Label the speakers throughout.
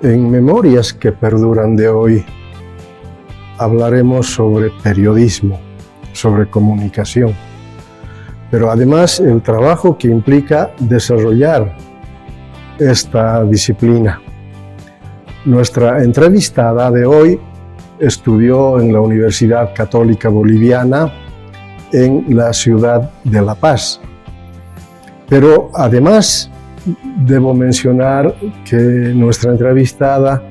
Speaker 1: En Memorias que Perduran de hoy hablaremos sobre periodismo, sobre comunicación, pero además el trabajo que implica desarrollar esta disciplina. Nuestra entrevistada de hoy estudió en la Universidad Católica Boliviana en la ciudad de La Paz. Pero además debo mencionar que nuestra entrevistada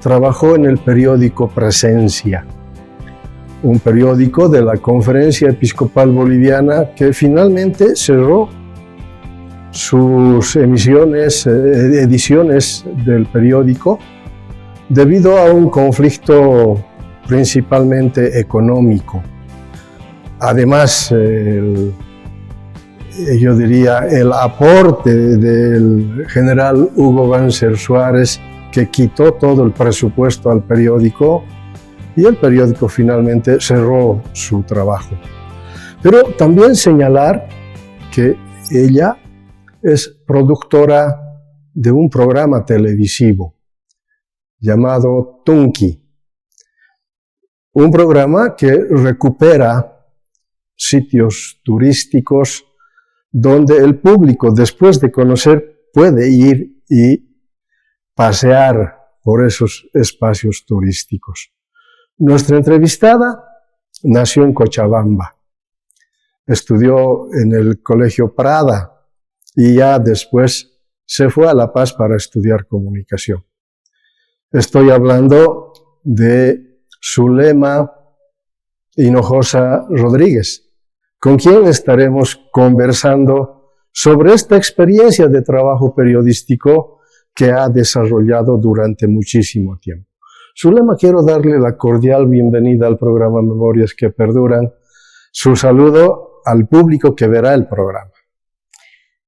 Speaker 1: trabajó en el periódico Presencia, un periódico de la Conferencia Episcopal Boliviana que finalmente cerró sus ediciones del periódico debido a un conflicto principalmente económico. Además, yo diría el aporte del general Hugo Banzer Suárez, que quitó todo el presupuesto al periódico y el periódico finalmente cerró su trabajo. Pero también señalar que ella es productora de un programa televisivo llamado Tunki, un programa que recupera sitios turísticos donde el público, después de conocer, puede ir y pasear por esos espacios turísticos. Nuestra entrevistada nació en Cochabamba, estudió en el Colegio Prada y ya después se fue a La Paz para estudiar comunicación. Estoy hablando de Zulema Hinojosa Rodríguez, con quien estaremos conversando sobre esta experiencia de trabajo periodístico que ha desarrollado durante muchísimo tiempo. Zulema, quiero darle la cordial bienvenida al programa Memorias que Perduran. Su saludo al público que verá el programa.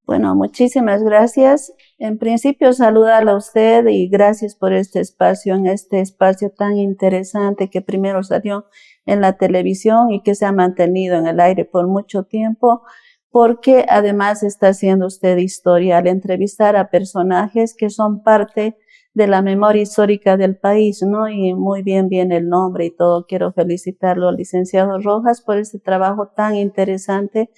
Speaker 2: Bueno, muchísimas gracias. En principio, saludarle a usted y gracias por este espacio, en este espacio tan interesante que primero salió en la televisión y que se ha mantenido en el aire por mucho tiempo, porque además está haciendo usted historia al entrevistar a personajes que son parte de la memoria histórica del país, ¿no? Y muy bien viene el nombre y todo. Quiero felicitarlo al licenciado Rojas por este trabajo tan interesante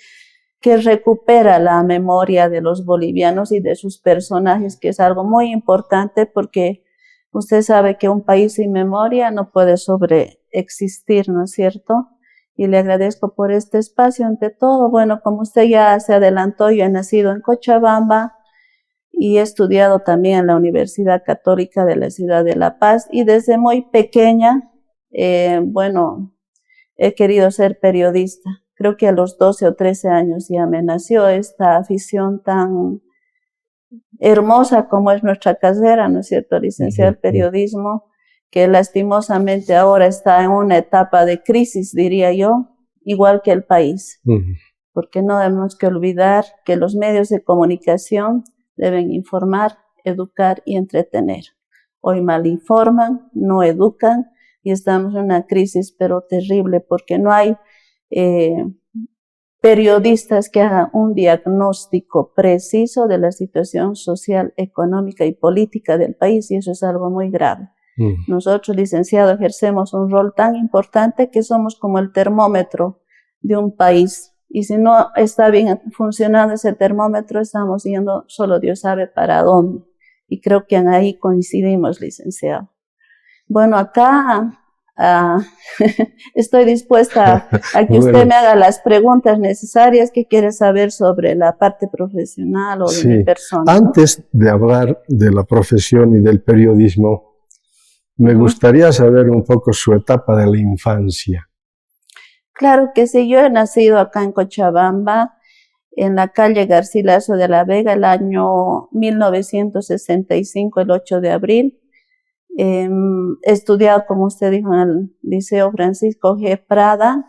Speaker 2: que recupera la memoria de los bolivianos y de sus personajes, que es algo muy importante porque usted sabe que un país sin memoria no puede sobreexistir, ¿no es cierto? Y le agradezco por este espacio ante todo. Bueno, como usted ya se adelantó, yo he nacido en Cochabamba y he estudiado también en la Universidad Católica de la ciudad de La Paz y desde muy pequeña, he querido ser periodista. Creo que a los 12 o 13 años ya me nació esta afición tan hermosa como es nuestra carrera, ¿no es cierto?, licenciado en periodismo, que lastimosamente ahora está en una etapa de crisis, diría yo, igual que el país. Porque no tenemos que olvidar que los medios de comunicación deben informar, educar y entretener. Hoy malinforman, no educan y estamos en una crisis pero terrible porque no hay periodistas que hagan un diagnóstico preciso de la situación social, económica y política del país, y eso es algo muy grave. Nosotros, licenciados, ejercemos un rol tan importante que somos como el termómetro de un país, y si no está bien funcionando ese termómetro, estamos yendo, solo Dios sabe para dónde, y creo que ahí coincidimos, licenciado. Bueno, acá estoy dispuesta a que usted me haga las preguntas necesarias que quiere saber sobre la parte profesional o de mi persona.
Speaker 1: Antes de hablar de la profesión y del periodismo, me gustaría saber un poco su etapa de la infancia.
Speaker 2: Claro que sí, yo he nacido acá en Cochabamba, en la calle Garcilaso de la Vega, el año 1965, el 8 de abril. He estudiado, como usted dijo, en el Liceo Francisco G. Prada.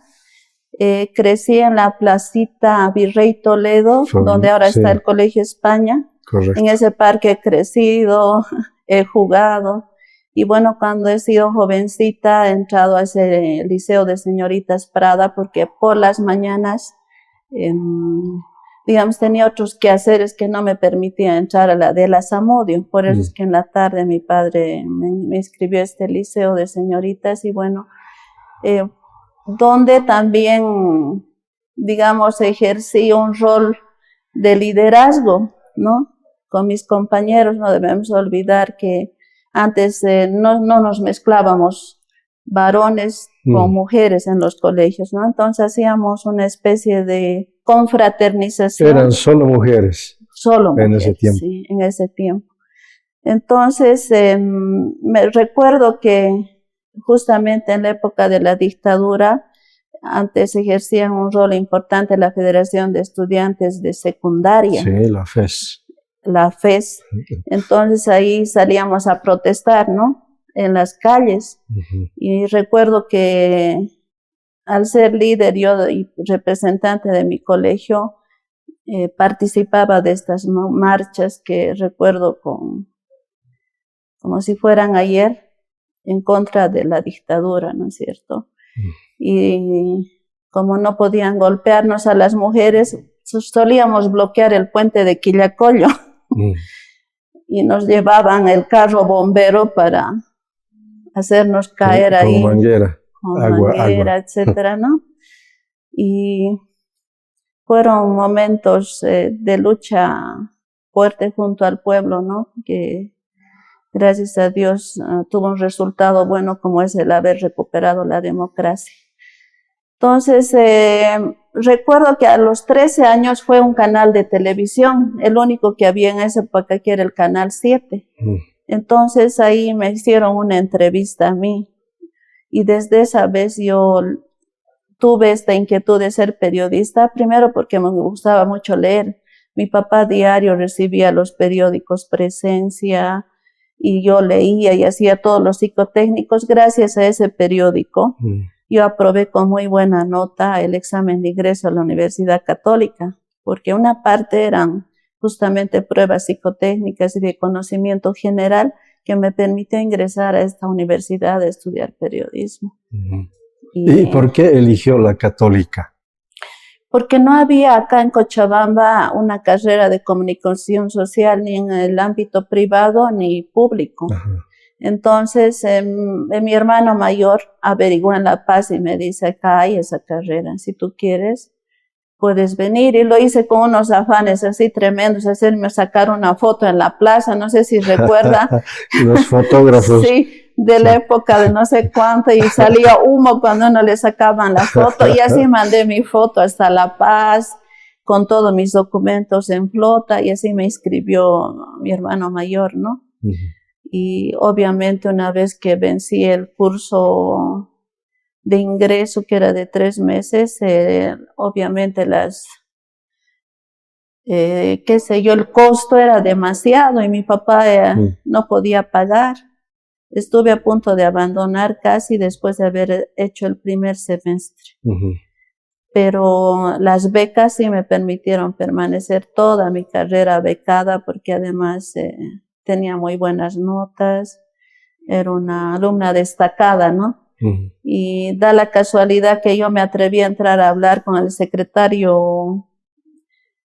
Speaker 2: Crecí en la placita Virrey Toledo, donde ahora está el Colegio España.
Speaker 1: Correcto.
Speaker 2: En ese parque he crecido, he jugado. Y bueno, cuando he sido jovencita he entrado a ese Liceo de Señoritas Prada porque por las mañanas digamos, tenía otros quehaceres que no me permitían entrar a la de la Zamudio. Por eso es que en la tarde mi padre me inscribió a este liceo de señoritas y bueno, donde también, digamos, ejercí un rol de liderazgo, ¿no? Con mis compañeros. No debemos olvidar que antes no nos mezclábamos varones con mujeres en los colegios, ¿no? Entonces hacíamos una especie de confraternización.
Speaker 1: Eran solo mujeres.
Speaker 2: Solo mujeres,
Speaker 1: en ese tiempo.
Speaker 2: Sí, en ese tiempo. Entonces, me recuerdo que justamente en la época de la dictadura, antes ejercían un rol importante en la Federación de Estudiantes de Secundaria.
Speaker 1: Sí, la FES.
Speaker 2: La FES. Entonces ahí salíamos a protestar, ¿no? En las calles. Y recuerdo que al ser líder yo y representante de mi colegio, participaba de estas marchas que recuerdo como si fueran ayer, en contra de la dictadura, ¿no es cierto? Y como no podían golpearnos a las mujeres, solíamos bloquear el puente de Quillacollo y nos llevaban el carro bombero para hacernos caer ahí.
Speaker 1: Con manguera.
Speaker 2: Con manguera, etcétera, ¿no? Y fueron momentos de lucha fuerte junto al pueblo, ¿no? Que gracias a Dios tuvo un resultado bueno como es el haber recuperado la democracia. Entonces, recuerdo que a los 13 años fue un canal de televisión, el único que había en esa época, que era el Canal 7. Entonces ahí me hicieron una entrevista a mí y desde esa vez yo tuve esta inquietud de ser periodista, primero porque me gustaba mucho leer. Mi papá diario recibía los periódicos Presencia y yo leía y hacía todos los psicotécnicos gracias a ese periódico. Yo aprobé con muy buena nota el examen de ingreso a la Universidad Católica, porque una parte eran justamente pruebas psicotécnicas y de conocimiento general que me permitió ingresar a esta universidad a estudiar periodismo.
Speaker 1: ¿Y por qué eligió la Católica?
Speaker 2: Porque no había acá en Cochabamba una carrera de comunicación social ni en el ámbito privado ni público. Entonces, mi hermano mayor averiguó en La Paz y me dice, acá hay esa carrera, si tú quieres, puedes venir. Y lo hice con unos afanes así tremendos, hacerme sacar una foto en la plaza, no sé si recuerda.
Speaker 1: Los fotógrafos.
Speaker 2: Sí, de la época de no sé cuánto, y salía humo cuando uno le sacaban la foto, y así mandé mi foto hasta La Paz, con todos mis documentos en flota, y así me inscribió mi hermano mayor, ¿no? Y obviamente una vez que vencí el curso de ingreso, que era de 3 meses, obviamente qué sé yo, el costo era demasiado y mi papá no podía pagar. Estuve a punto de abandonar casi después de haber hecho el primer semestre. Pero las becas sí me permitieron permanecer toda mi carrera becada, porque además tenía muy buenas notas, era una alumna destacada, ¿no? Y da la casualidad que yo me atreví a entrar a hablar con el secretario,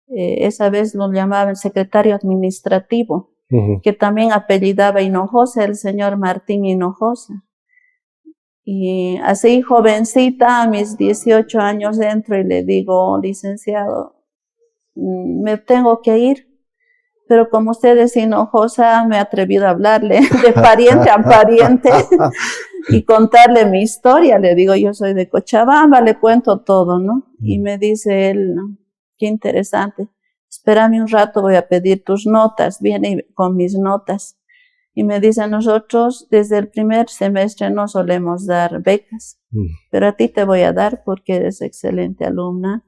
Speaker 2: esa vez lo llamaban secretario administrativo, que también apellidaba Hinojosa, el señor Martín Hinojosa. Y así jovencita, a mis 18 años entro y le digo, licenciado, me tengo que ir, pero como usted es Hinojosa, me he atrevido a hablarle de pariente a pariente y contarle mi historia. Le digo, yo soy de Cochabamba, le cuento todo, ¿no? Y me dice él, qué interesante, espérame un rato, voy a pedir tus notas. Viene con mis notas y me dice, nosotros desde el primer semestre no solemos dar becas, pero a ti te voy a dar porque eres excelente alumna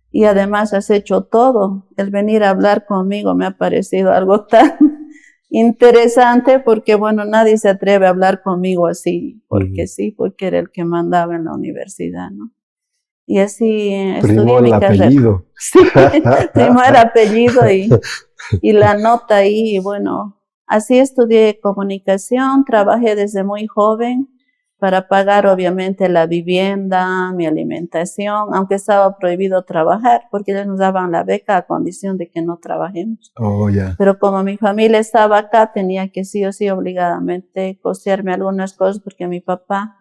Speaker 2: y además has hecho todo. El venir a hablar conmigo me ha parecido algo tan interesante, porque bueno, nadie se atreve a hablar conmigo así, porque sí, porque era el que mandaba en la universidad, ¿no? Y así estudié mi carrera. Apellido. Sí, primó el apellido y la nota ahí, y bueno, así estudié comunicación, trabajé desde muy joven para pagar obviamente la vivienda, mi alimentación, aunque estaba prohibido trabajar, porque ellos nos daban la beca a condición de que no trabajemos.
Speaker 1: Oh, yeah.
Speaker 2: Pero como mi familia estaba acá, tenía que sí o sí obligadamente costearme algunas cosas, porque mi papá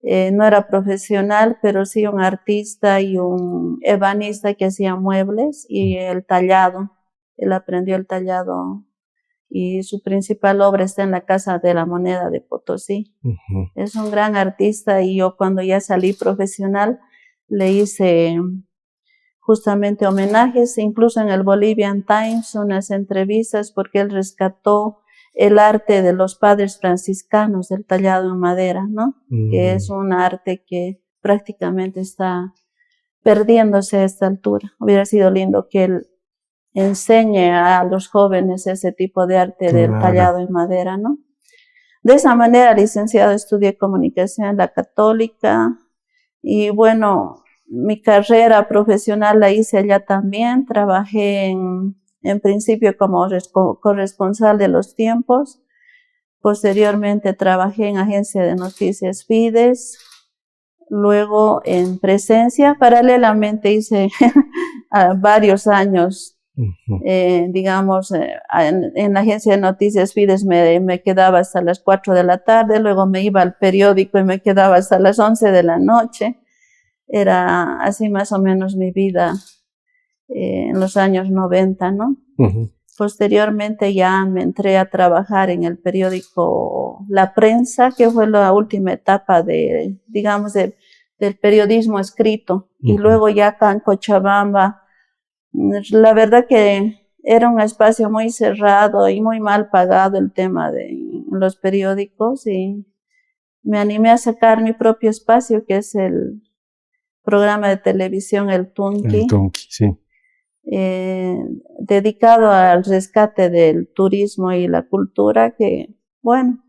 Speaker 2: no era profesional, pero sí un artista y un ebanista que hacía muebles y el tallado. Él aprendió el tallado y su principal obra está en la Casa de la Moneda de Potosí. Es un gran artista y yo cuando ya salí profesional le hice justamente homenajes, incluso en el Bolivian Times, unas entrevistas porque él rescató el arte de los padres franciscanos, el tallado en madera, ¿no? Que es un arte que prácticamente está perdiéndose a esta altura. Hubiera sido lindo que él enseñe a los jóvenes ese tipo de arte del tallado en madera, ¿no? De esa manera, licenciado, estudié comunicación en la Católica y bueno, mi carrera profesional la hice allá también. Trabajé en principio como corresponsal de Los Tiempos. Posteriormente trabajé en agencia de noticias Fides. Luego en presencia. Paralelamente hice varios años, digamos, en la agencia de noticias Fides me quedaba hasta las 4 de la tarde. Luego me iba al periódico y me quedaba hasta las 11 de la noche. Era así más o menos mi vida en los años 90, ¿no? Posteriormente ya me entré a trabajar en el periódico La Prensa, que fue la última etapa de, digamos, del periodismo escrito. Y luego ya acá en Cochabamba, la verdad que era un espacio muy cerrado y muy mal pagado el tema de los periódicos y me animé a sacar mi propio espacio, que es el programa de televisión El Tunqui.
Speaker 1: El Tunqui, sí.
Speaker 2: Dedicado al rescate del turismo y la cultura, que bueno,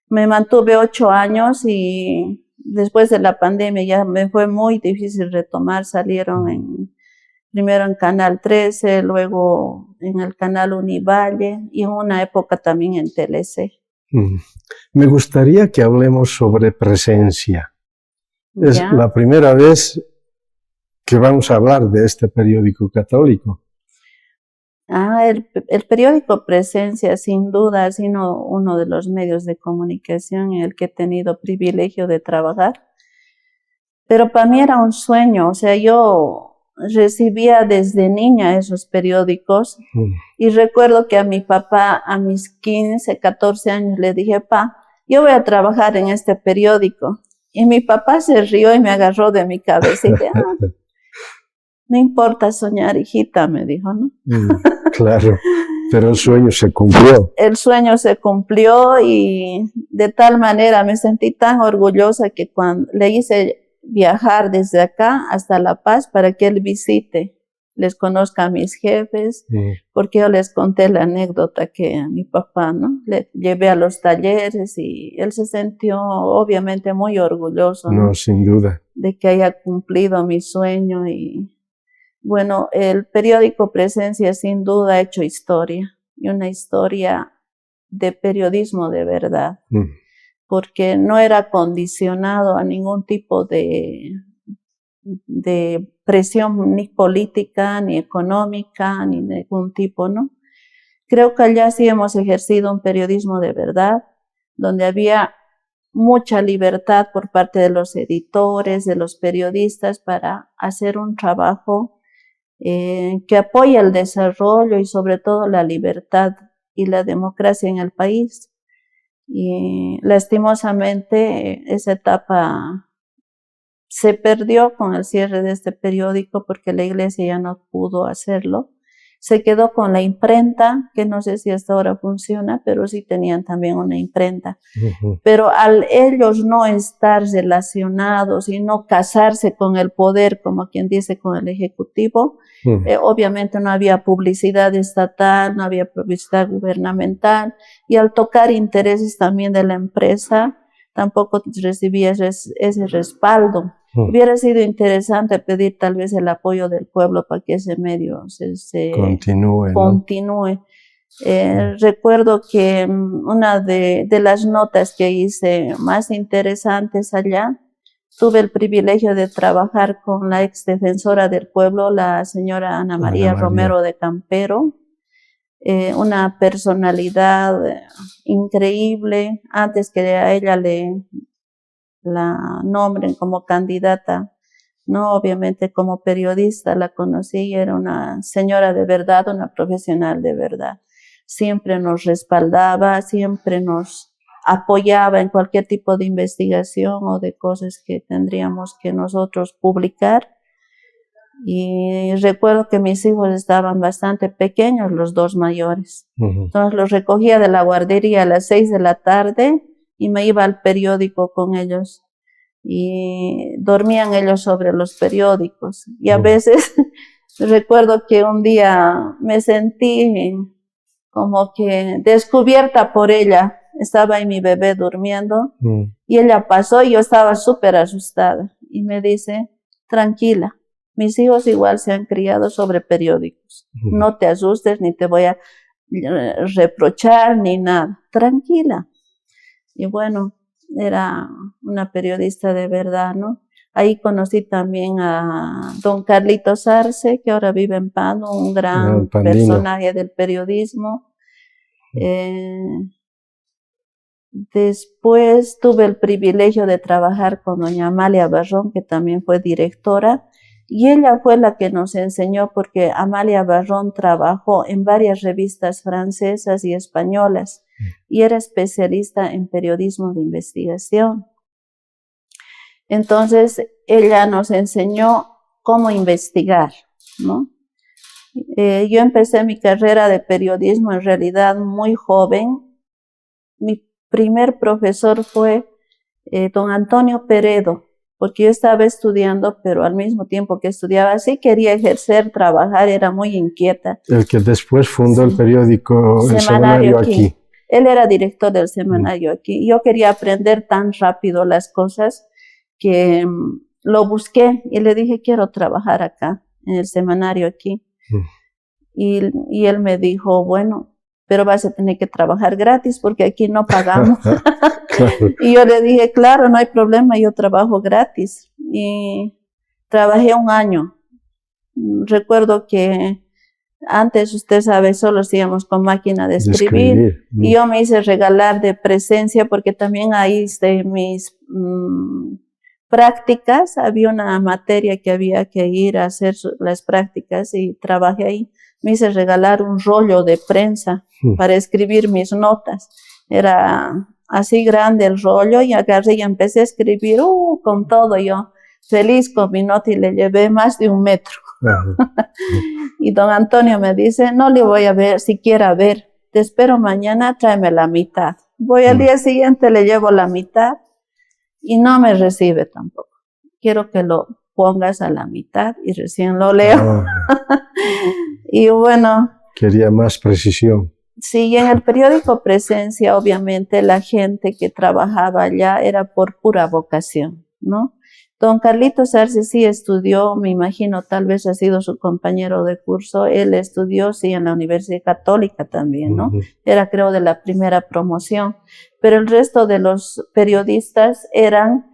Speaker 2: me mantuve 8 años y después de la pandemia ya me fue muy difícil retomar. Salieron primero en Canal 13, luego en el canal Univalle y en una época también en TLC.
Speaker 1: Me gustaría que hablemos sobre Presencia. Es
Speaker 2: ¿Ya?
Speaker 1: la primera vez que vamos a hablar de este periódico católico.
Speaker 2: El periódico Presencia sin duda ha sido uno de los medios de comunicación en el que he tenido privilegio de trabajar, pero para mí era un sueño. O sea, yo recibía desde niña esos periódicos y recuerdo que a mi papá a mis 15, 14 años le dije: "Pa, yo voy a trabajar en este periódico". Y mi papá se rió y me agarró de mi cabeza y dice: "No importa soñar, hijita", me dijo, ¿no?
Speaker 1: Claro, pero el sueño se cumplió.
Speaker 2: El sueño se cumplió y de tal manera me sentí tan orgullosa que cuando le hice viajar desde acá hasta La Paz para que él visite, les conozca a mis jefes, porque yo les conté la anécdota que a mi papá, ¿no? Le llevé a los talleres y él se sintió obviamente muy orgulloso, ¿no?
Speaker 1: No, sin duda.
Speaker 2: De que haya cumplido mi sueño. Y bueno, el periódico Presencia sin duda ha hecho historia, y una historia de periodismo de verdad, porque no era condicionado a ningún tipo de presión ni política, ni económica, ni de ningún tipo, ¿no? Creo que allá sí hemos ejercido un periodismo de verdad, donde había mucha libertad por parte de los editores, de los periodistas, para hacer un trabajo que apoya el desarrollo y sobre todo la libertad y la democracia en el país. Y lastimosamente esa etapa se perdió con el cierre de este periódico porque la iglesia ya no pudo hacerlo. Se quedó con la imprenta, que no sé si hasta ahora funciona, pero sí tenían también una imprenta. Pero al ellos no estar relacionados y no casarse con el poder, como quien dice, con el ejecutivo, obviamente no había publicidad estatal, no había publicidad gubernamental, y al tocar intereses también de la empresa, tampoco recibía ese respaldo. Hubiera sido interesante pedir tal vez el apoyo del pueblo para que ese medio se continúe,
Speaker 1: ¿no?
Speaker 2: Recuerdo que una de las notas que hice más interesantes allá, tuve el privilegio de trabajar con la ex defensora del pueblo, la señora Ana María Romero de Campero, una personalidad increíble. Antes que a ella la nombren como candidata, no, obviamente como periodista la conocí, era una señora de verdad, una profesional de verdad. Siempre nos respaldaba, siempre nos apoyaba en cualquier tipo de investigación o de cosas que tendríamos que nosotros publicar. Y recuerdo que mis hijos estaban bastante pequeños, los dos mayores. Entonces los recogía de la guardería a las 6 de la tarde y me iba al periódico con ellos. Y dormían ellos sobre los periódicos. Y a veces recuerdo que un día me sentí como que descubierta por ella. Estaba ahí mi bebé durmiendo y ella pasó y yo estaba súper asustada. Y me dice, tranquila, mis hijos igual se han criado sobre periódicos. No te asustes, ni te voy a reprochar, ni nada. Tranquila. Y bueno, era una periodista de verdad, ¿no? Ahí conocí también a don Carlitos Arce, que ahora vive en Pando, un gran personaje del periodismo. Después tuve el privilegio de trabajar con doña Amalia Barrón, que también fue directora, y ella fue la que nos enseñó, porque Amalia Barrón trabajó en varias revistas francesas y españolas, y era especialista en periodismo de investigación. Entonces, ella nos enseñó cómo investigar, ¿no? Yo empecé mi carrera de periodismo en realidad muy joven. Mi primer profesor fue don Antonio Peredo, porque yo estaba estudiando, pero al mismo tiempo que estudiaba, sí quería ejercer, trabajar, era muy inquieta.
Speaker 1: El que después fundó el periódico, el Semanario Aquí.
Speaker 2: Él era director del Semanario Aquí. Yo quería aprender tan rápido las cosas que lo busqué y le dije, quiero trabajar acá, en el Semanario Aquí. Y él me dijo, bueno, pero vas a tener que trabajar gratis porque aquí no pagamos. Claro. Y yo le dije, claro, no hay problema, yo trabajo gratis. Y trabajé un año. Recuerdo que antes, usted sabe, solo hacíamos con máquina de escribir. Y yo me hice regalar de presencia porque también ahí hice mis prácticas. Había una materia que había que ir a hacer las prácticas y trabajé ahí. Me hice regalar un rollo de prensa para escribir mis notas. Era así grande el rollo y agarré y empecé a escribir con todo, yo feliz con mi nota, y le llevé más de 1 metro. Y don Antonio me dice, no le voy a ver, siquiera ver, te espero mañana, tráeme la mitad. Voy al día siguiente, le llevo la mitad y no me recibe tampoco. Quiero que lo pongas a la mitad y recién lo leo. Y bueno.
Speaker 1: Quería más precisión.
Speaker 2: Sí, y en el periódico Presencia, obviamente, la gente que trabajaba allá era por pura vocación, ¿no? Don Carlitos Arce sí estudió, me imagino, tal vez ha sido su compañero de curso. Él estudió, sí, en la Universidad Católica también, ¿no? Era, creo, de la primera promoción. Pero el resto de los periodistas eran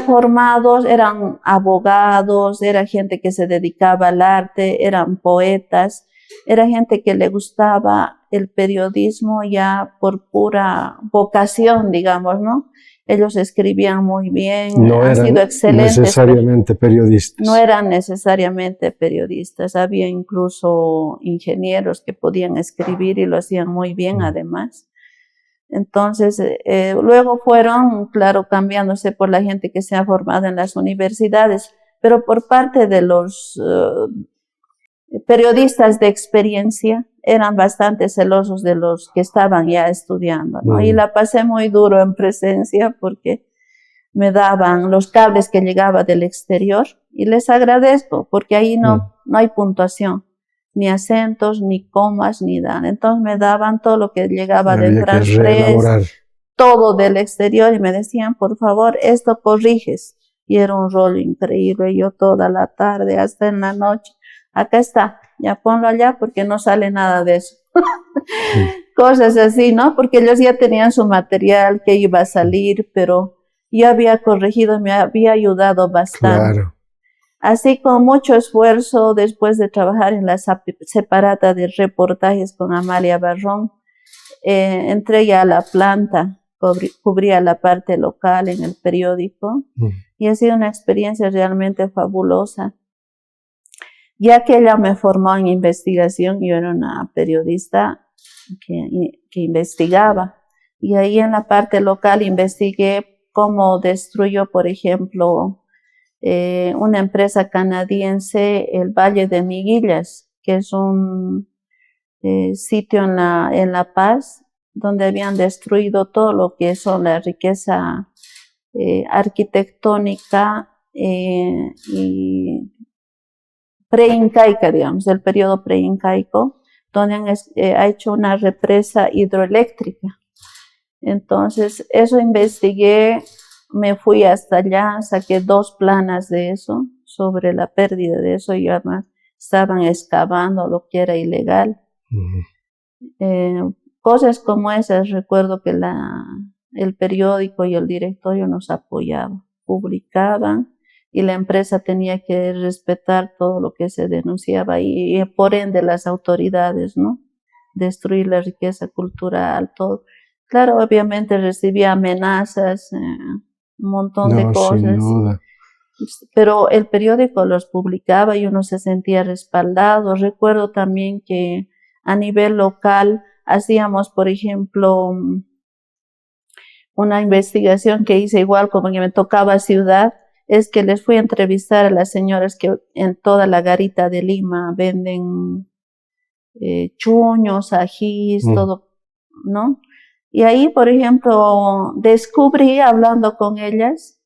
Speaker 2: formados, eran abogados, era gente que se dedicaba al arte, eran poetas, era gente que le gustaba el periodismo ya por pura vocación, digamos, ¿no? Ellos escribían muy bien, han sido excelentes.
Speaker 1: Necesariamente periodistas.
Speaker 2: No eran necesariamente periodistas, había incluso ingenieros que podían escribir y lo hacían muy bien además. Entonces, luego fueron, claro, cambiándose por la gente que se ha formado en las universidades, pero por parte de los periodistas de experiencia eran bastante celosos de los que estaban ya estudiando, ¿no? Y la pasé muy duro en Presencia porque me daban los cables que llegaba del exterior y les agradezco porque ahí no hay puntuación, ni acentos, ni comas, ni nada. Entonces me daban todo lo que llegaba de France Press, todo del exterior, y me decían, por favor, esto corriges. y era un rollo increíble. Yo toda la tarde hasta en la noche, acá está, ya ponlo allá porque no sale nada de eso. Cosas así, ¿no? Porque ellos ya tenían su material que iba a salir, pero yo había corregido, me había ayudado bastante.
Speaker 1: Claro.
Speaker 2: Así con mucho esfuerzo, después de trabajar en la separata de reportajes con Amalia Barrón, entré ya a la planta, cubría la parte local en el periódico y ha sido una experiencia realmente fabulosa, ya que ella me formó en investigación. Yo era una periodista que investigaba, y ahí en la parte local investigué cómo destruyó, por ejemplo, una empresa canadiense, el Valle de Miguillas, que es un sitio en La Paz, donde habían destruido todo lo que son la riqueza arquitectónica y preincaica, digamos, del periodo preincaico, donde ha hecho una represa hidroeléctrica. Entonces, eso investigué, me fui hasta allá, saqué 2 planas de eso, sobre la pérdida de eso, y además estaban excavando lo que era ilegal. Cosas como esas, recuerdo que el periódico y el directorio nos apoyaban, publicaban, y la empresa tenía que respetar todo lo que se denunciaba y por ende las autoridades, ¿no? Destruir la riqueza cultural, todo. Claro, obviamente recibía amenazas, un montón de cosas.
Speaker 1: Sin duda.
Speaker 2: Pero el periódico los publicaba y uno se sentía respaldado. Recuerdo también que a nivel local hacíamos, por ejemplo, una investigación que hice igual como que me tocaba ciudad, es que les fui a entrevistar a las señoras que en toda la garita de Lima venden chuños, ajís, todo, ¿no? Y ahí, por ejemplo, descubrí, hablando con ellas,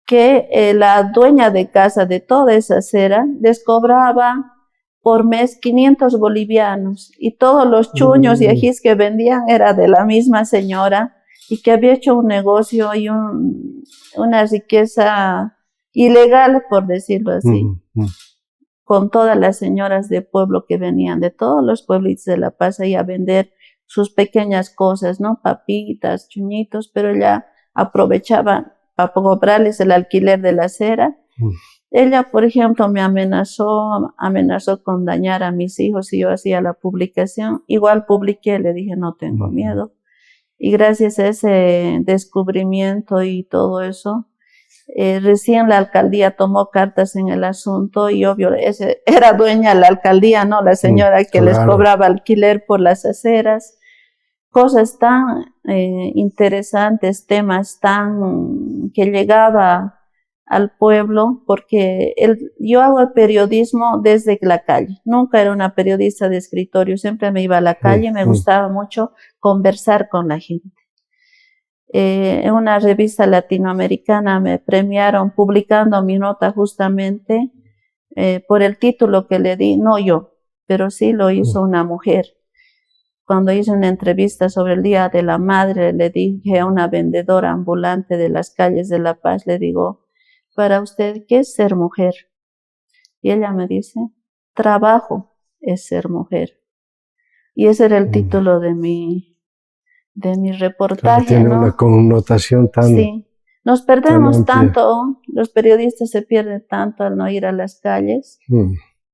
Speaker 2: que la dueña de casa de toda esa acera les cobraba por mes 500 bolivianos, y todos los chuños y ajís que vendían era de la misma señora, y que había hecho un negocio y una riqueza ilegal, por decirlo así, con todas las señoras de pueblo que venían de todos los pueblitos de La Paz ahí a vender sus pequeñas cosas, ¿no? Papitas, chuñitos, pero ella aprovechaba para cobrarles el alquiler de la acera. Ella, por ejemplo, me amenazó con dañar a mis hijos si yo hacía la publicación. Igual publiqué, le dije, no tengo miedo. Y gracias a ese descubrimiento y todo eso, recién la alcaldía tomó cartas en el asunto, y obvio, era dueña la alcaldía, ¿no? La señora que les cobraba alquiler por las aceras. Cosas tan interesantes, temas tan que llegaba al pueblo, porque yo hago el periodismo desde la calle. Nunca era una periodista de escritorio, siempre me iba a la calle, me gustaba mucho conversar con la gente. En una revista latinoamericana me premiaron publicando mi nota justamente por el título que le di, no yo, pero sí lo hizo una mujer. Cuando hice una entrevista sobre el Día de la Madre, le dije a una vendedora ambulante de las calles de La Paz, le digo, para usted, ¿qué es ser mujer? Y ella me dice, trabajo es ser mujer. Y ese era el título de mi reportaje.
Speaker 1: Tiene una connotación tan...
Speaker 2: Sí, nos perdemos tanto, los periodistas se pierden tanto al no ir a las calles,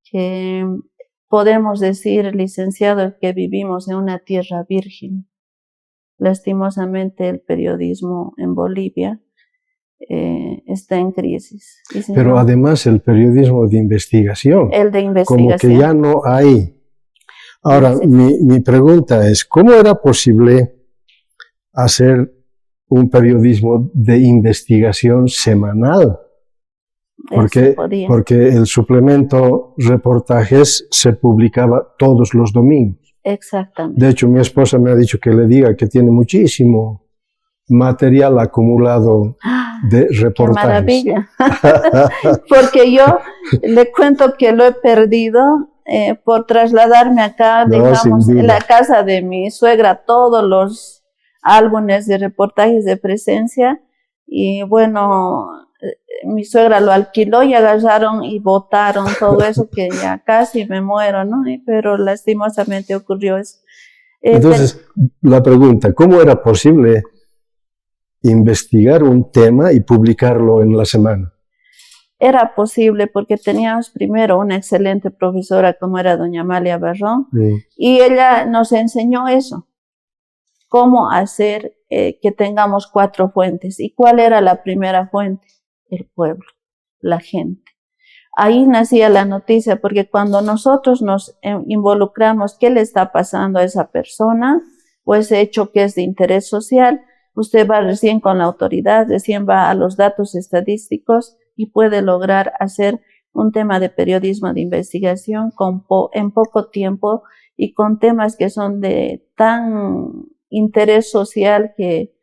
Speaker 2: que podemos decir, licenciado, que vivimos en una tierra virgen. Lastimosamente el periodismo en Bolivia está en crisis.
Speaker 1: Pero además el periodismo de investigación.
Speaker 2: El de investigación.
Speaker 1: Como que ya no hay. Ahora, mi pregunta es, ¿cómo era posible hacer un periodismo de investigación semanal? Porque el suplemento reportajes se publicaba todos los domingos.
Speaker 2: Exactamente.
Speaker 1: De hecho, mi esposa me ha dicho que le diga que tiene muchísimo material acumulado de reportajes.
Speaker 2: ¡Qué maravilla! Porque yo le cuento que lo he perdido por trasladarme acá, dejamos en la casa de mi suegra todos los álbumes de reportajes de presencia, y bueno, mi suegra lo alquiló y agarraron y botaron todo eso, que ya casi me muero, ¿no? Pero lastimosamente ocurrió eso.
Speaker 1: Entonces, la pregunta, ¿cómo era posible investigar un tema y publicarlo en la semana?
Speaker 2: Era posible porque teníamos primero una excelente profesora como era doña Amalia Barrón, y ella nos enseñó eso, cómo hacer que tengamos 4 fuentes. ¿Y cuál era la primera fuente? El pueblo, la gente. Ahí nacía la noticia, porque cuando nosotros nos involucramos, ¿qué le está pasando a esa persona? O ese hecho que es de interés social, usted va recién con la autoridad, recién va a los datos estadísticos y puede lograr hacer un tema de periodismo de investigación en poco tiempo y con temas que son de tan interés social que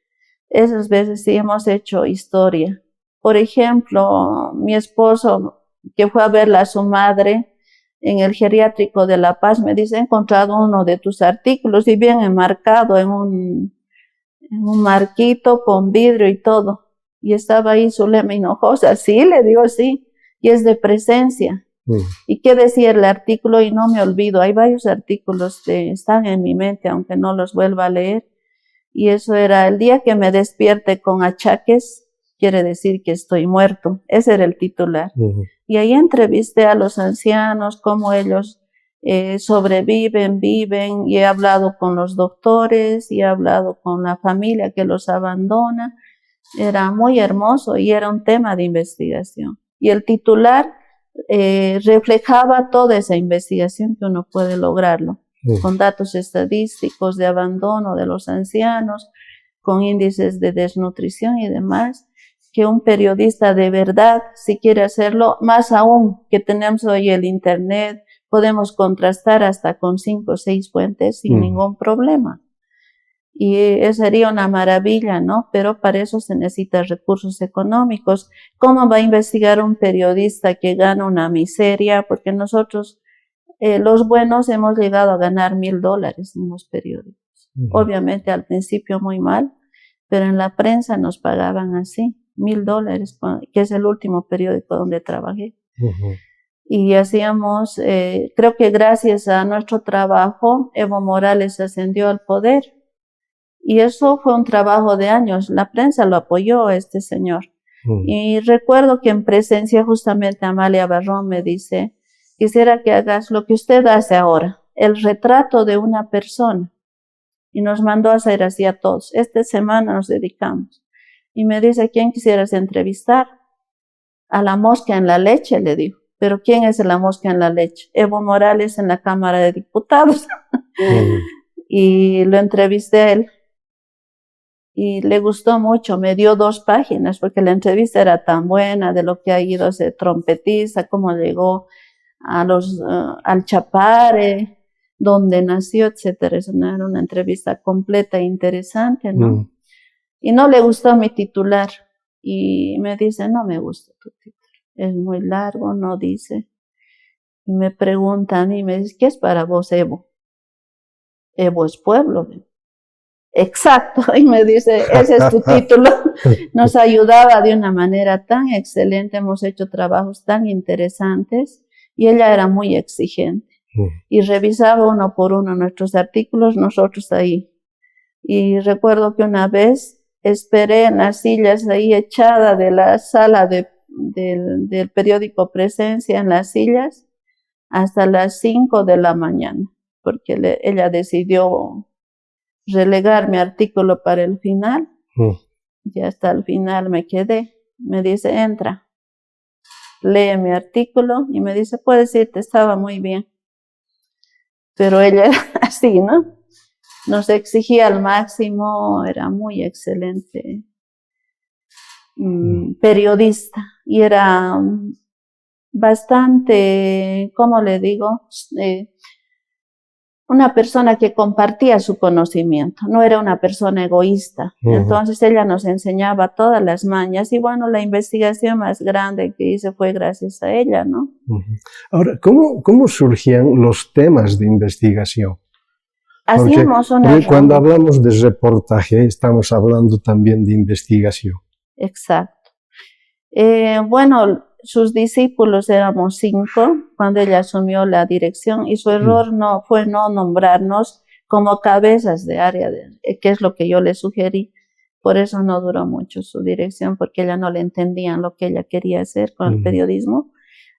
Speaker 2: esas veces sí hemos hecho historia. Por ejemplo, mi esposo, que fue a verla a su madre en el geriátrico de La Paz, me dice, he encontrado uno de tus artículos y bien enmarcado en un marquito con vidrio y todo. Y estaba ahí Zulema Hinojosa, sí, le digo sí, y es de presencia. ¿Y qué decía el artículo? Y no me olvido, hay varios artículos que están en mi mente, aunque no los vuelva a leer. Y eso era, el día que me despierte con achaques, quiere decir que estoy muerto. Ese era el titular. Y ahí entrevisté a los ancianos, cómo ellos sobreviven, viven, y he hablado con los doctores, y he hablado con la familia que los abandona. Era muy hermoso y era un tema de investigación. Y el titular reflejaba toda esa investigación que uno puede lograrlo, con datos estadísticos de abandono de los ancianos, con índices de desnutrición y demás, que un periodista de verdad, si quiere hacerlo, más aún que tenemos hoy el internet, podemos contrastar hasta con 5 o 6 fuentes sin ningún problema. Y sería una maravilla, ¿no? Pero para eso se necesitan recursos económicos. ¿Cómo va a investigar un periodista que gana una miseria? Porque nosotros, los buenos, hemos llegado a ganar $1,000 en los periódicos. Obviamente al principio muy mal, pero en la prensa nos pagaban así, $1,000, que es el último periódico donde trabajé. Y hacíamos, creo que gracias a nuestro trabajo, Evo Morales ascendió al poder. Y eso fue un trabajo de años. La prensa lo apoyó a este señor. Y recuerdo que en presencia justamente Amalia Barrón me dice, quisiera que hagas lo que usted hace ahora, el retrato de una persona. Y nos mandó a hacer así a todos. Esta semana nos dedicamos. Y me dice, ¿quién quisieras entrevistar? A la mosca en la leche, le digo. ¿Pero quién es la mosca en la leche? Evo Morales en la Cámara de Diputados. Y lo entrevisté a él. Y le gustó mucho, me dio 2 páginas, porque la entrevista era tan buena, de lo que ha ido ese trompetista, cómo llegó a al Chapare, donde nació, etcétera. Era una entrevista completa e interesante, ¿no? Y no le gustó mi titular, y me dice, no me gusta tu titular, es muy largo, no dice. Y me preguntan, y me dice, ¿qué es para vos, Evo? Evo es pueblo, exacto, y me dice, ese es tu título. Nos ayudaba de una manera tan excelente, hemos hecho trabajos tan interesantes, y ella era muy exigente, y revisaba uno por uno nuestros artículos, nosotros ahí. Y recuerdo que una vez esperé en las sillas ahí, echada de la sala del periódico Presencia, en las sillas, hasta las 5 de la mañana, porque ella decidió relegar mi artículo para el final. Y hasta el final me quedé. Me dice, entra, lee mi artículo, y me dice, puedes irte, estaba muy bien. Pero ella era así, ¿no? Nos exigía al máximo, era muy excelente periodista, y era bastante, ¿cómo le digo? Una persona que compartía su conocimiento, no era una persona egoísta. Entonces ella nos enseñaba todas las mañas, y bueno, la investigación más grande que hice fue gracias a ella, ¿no?
Speaker 1: Ahora, ¿cómo surgían los temas de investigación?
Speaker 2: Hacíamos
Speaker 1: porque cuando hablamos de reportaje, estamos hablando también de investigación.
Speaker 2: Exacto. Bueno, sus discípulos éramos 5 cuando ella asumió la dirección y su error no fue no nombrarnos como cabezas de área, que es lo que yo le sugerí. Por eso no duró mucho su dirección, porque ella no le entendían lo que ella quería hacer con el periodismo.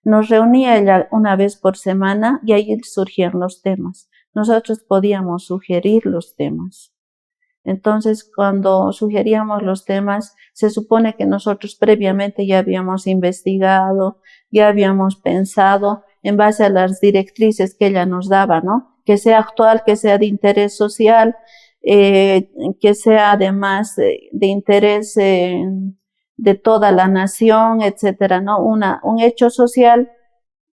Speaker 2: Nos reunía ella una vez por semana y ahí surgían los temas. Nosotros podíamos sugerir los temas. Entonces, cuando sugeríamos los temas, se supone que nosotros previamente ya habíamos investigado, ya habíamos pensado en base a las directrices que ella nos daba, ¿no? Que sea actual, que sea de interés social, que sea además de interés de toda la nación, etcétera, ¿no? Un hecho social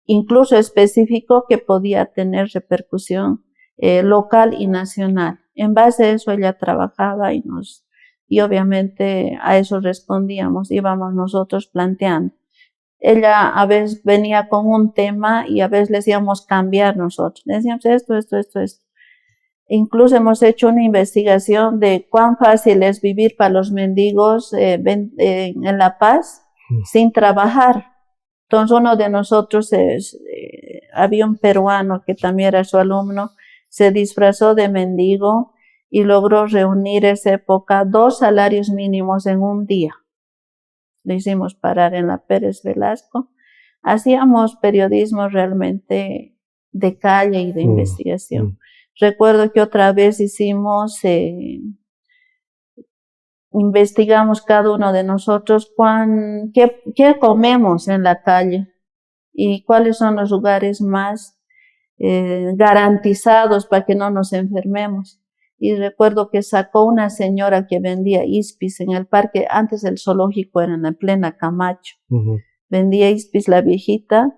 Speaker 2: incluso específico que podía tener repercusión local y nacional. En base a eso ella trabajaba y obviamente a eso respondíamos, íbamos nosotros planteando. Ella a veces venía con un tema y a veces le decíamos cambiar nosotros. Le decíamos esto. Incluso hemos hecho una investigación de cuán fácil es vivir para los mendigos en La Paz sin trabajar. Entonces uno de nosotros, había un peruano que también era su alumno, se disfrazó de mendigo y logró reunir en esa época 2 salarios mínimos en un día. Lo hicimos parar en la Pérez Velasco. Hacíamos periodismo realmente de calle y de investigación. Recuerdo que otra vez investigamos cada uno de nosotros qué comemos en la calle y cuáles son los lugares más garantizados para que no nos enfermemos. Y recuerdo que sacó una señora que vendía ispis en el parque, antes el zoológico era en la plena Camacho. Vendía ispis la viejita.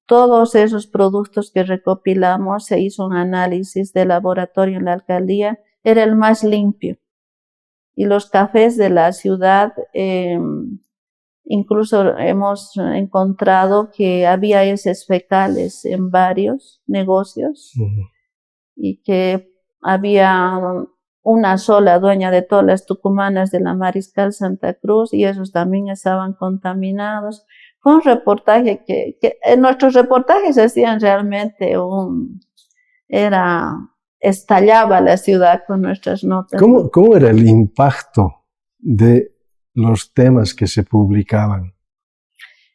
Speaker 2: Todos esos productos que recopilamos, se hizo un análisis de laboratorio en la alcaldía, era el más limpio. Y los cafés de la ciudad, incluso hemos encontrado que había heces fecales en varios negocios y que había una sola dueña de todas las tucumanas de la Mariscal Santa Cruz y esos también estaban contaminados. Fue un reportaje que nuestros reportajes hacían realmente estallaba la ciudad con nuestras notas.
Speaker 1: ¿Cómo era el impacto de los temas que se publicaban?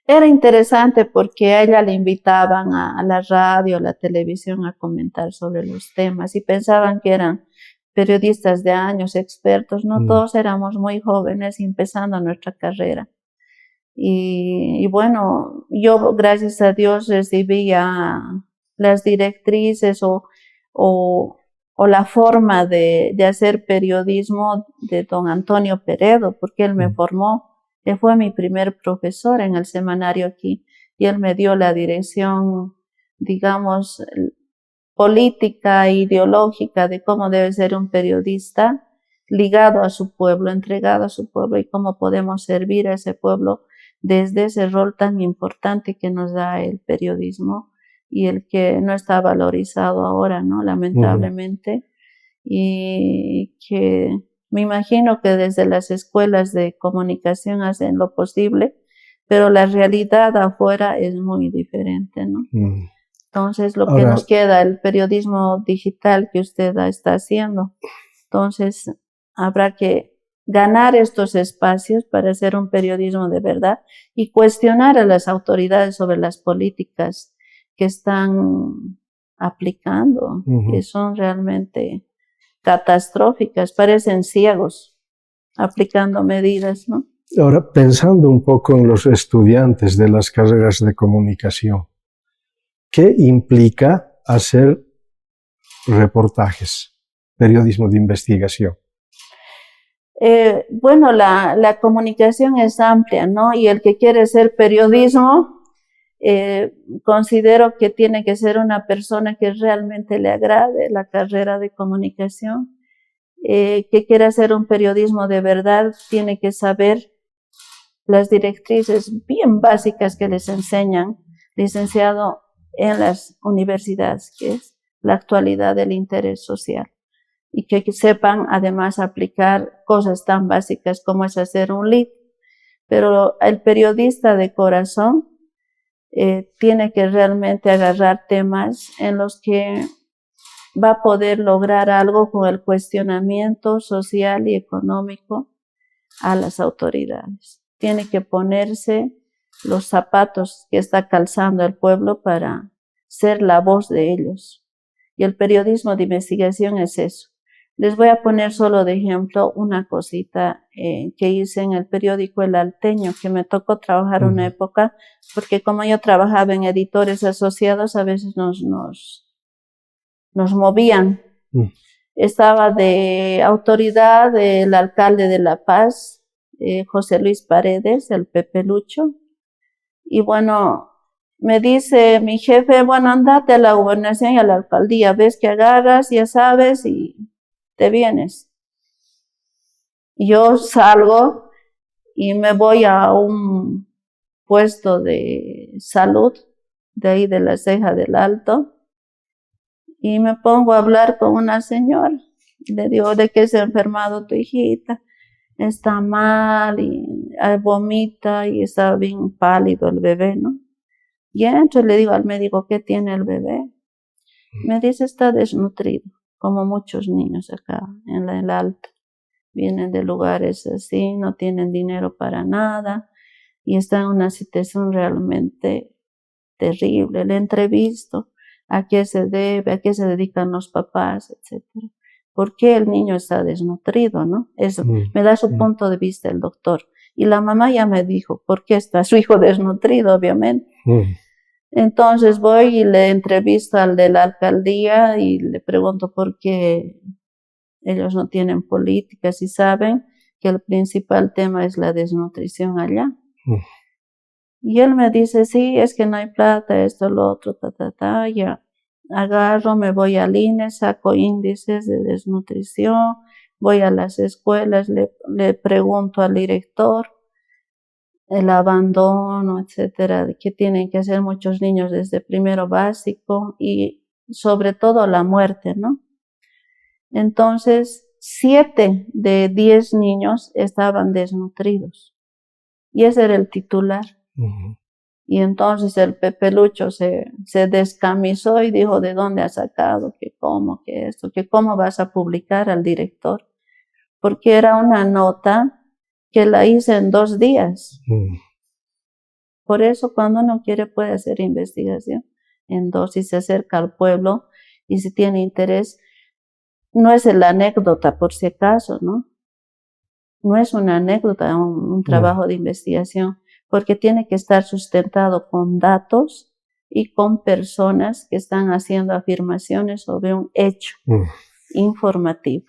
Speaker 2: Era interesante porque a ella le invitaban a la radio, a la televisión a comentar sobre los temas y pensaban que eran periodistas de años, expertos. No todos éramos muy jóvenes empezando nuestra carrera. Y bueno, yo gracias a Dios recibía las directrices o la forma de hacer periodismo de don Antonio Peredo, porque él me formó. Él fue mi primer profesor en el semanario aquí y él me dio la dirección, digamos, política e ideológica de cómo debe ser un periodista ligado a su pueblo, entregado a su pueblo y cómo podemos servir a ese pueblo desde ese rol tan importante que nos da el periodismo y el que no está valorizado ahora, ¿no? Lamentablemente. Y que me imagino que desde las escuelas de comunicación hacen lo posible, pero la realidad afuera es muy diferente, ¿no? Entonces, que nos queda, el periodismo digital que usted está haciendo. Entonces, habrá que ganar estos espacios para hacer un periodismo de verdad y cuestionar a las autoridades sobre las políticas que están aplicando, que son realmente catastróficas, parecen ciegos aplicando medidas, ¿no?
Speaker 1: Ahora, pensando un poco en los estudiantes de las carreras de comunicación, ¿qué implica hacer reportajes, periodismo de investigación?
Speaker 2: Bueno, la comunicación es amplia, ¿no? Y el que quiere hacer periodismo, considero que tiene que ser una persona que realmente le agrade la carrera de comunicación, que quiera hacer un periodismo de verdad, tiene que saber las directrices bien básicas que les enseñan, licenciado en las universidades, que es la actualidad del interés social. Y que sepan además aplicar cosas tan básicas como es hacer un lead. pero el periodista de corazón tiene que realmente agarrar temas en los que va a poder lograr algo con el cuestionamiento social y económico a las autoridades. Tiene que ponerse los zapatos que está calzando el pueblo para ser la voz de ellos. Y el periodismo de investigación es eso. Les voy a poner solo de ejemplo una cosita que hice en el periódico El Alteño, que me tocó trabajar una época, porque como yo trabajaba en editores asociados, a veces nos movían. Estaba de autoridad el alcalde de La Paz, José Luis Paredes, el Pepe Lucho. Y bueno, me dice mi jefe, bueno, andate a la gobernación y a la alcaldía, ves que agarras, ya sabes, y te vienes. Yo salgo y me voy a un puesto de salud, de ahí de la Ceja del Alto, y me pongo a hablar con una señora. Le digo, ¿de qué se ha enfermado tu hijita? Está mal y vomita y está bien pálido el bebé, ¿no? Y entro y le digo al médico, ¿qué tiene el bebé? Me dice, está desnutrido, como muchos niños acá en el Alto. Vienen de lugares así, no tienen dinero para nada y está en una situación realmente terrible. Le entrevisto a qué se debe, a qué se dedican los papás, etcétera. ¿Por qué el niño está desnutrido, no? Eso me da su punto de vista el doctor. Y la mamá ya me dijo, ¿por qué está su hijo desnutrido, obviamente? Entonces voy y le entrevisto al de la alcaldía y le pregunto por qué ellos no tienen políticas y saben que el principal tema es la desnutrición allá. Y él me dice, sí, es que no hay plata, esto, lo otro, ya. Agarro, me voy al INE, saco índices de desnutrición, voy a las escuelas, le pregunto al director el abandono, etcétera, que tienen que hacer muchos niños desde primero básico y sobre todo la muerte, ¿no? Entonces, 7 de 10 niños estaban desnutridos y ese era el titular. Y entonces el Pepe Lucho se descamisó y dijo, ¿de dónde has sacado? ¿Qué cómo? ¿Qué esto? ¿Qué cómo vas a publicar al director? Porque era una nota que la hice en 2 días. Por eso cuando uno quiere puede hacer investigación en 2 y se acerca al pueblo y si tiene interés. No es la anécdota por si acaso, ¿no? No es una anécdota, un trabajo de investigación, porque tiene que estar sustentado con datos y con personas que están haciendo afirmaciones sobre un hecho informativo.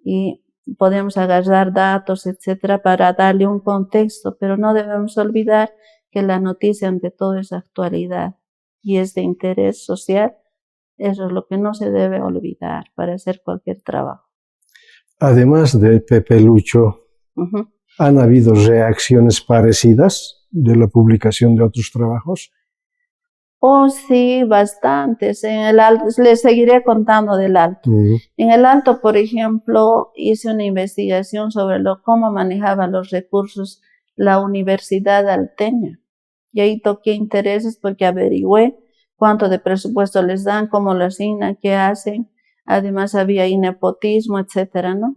Speaker 2: Y podemos agarrar datos, etcétera, para darle un contexto, pero no debemos olvidar que la noticia ante todo es actualidad y es de interés social. Eso es lo que no se debe olvidar para hacer cualquier trabajo.
Speaker 1: Además de Pepe Lucho, ¿han habido reacciones parecidas de la publicación de otros trabajos?
Speaker 2: Oh, sí, bastantes. En el Alto, les seguiré contando del Alto. En el Alto, por ejemplo, hice una investigación sobre cómo manejaba los recursos la Universidad Alteña. Y ahí toqué intereses porque averigüé cuánto de presupuesto les dan, cómo lo asignan, qué hacen. Además había nepotismo, etcétera, ¿no?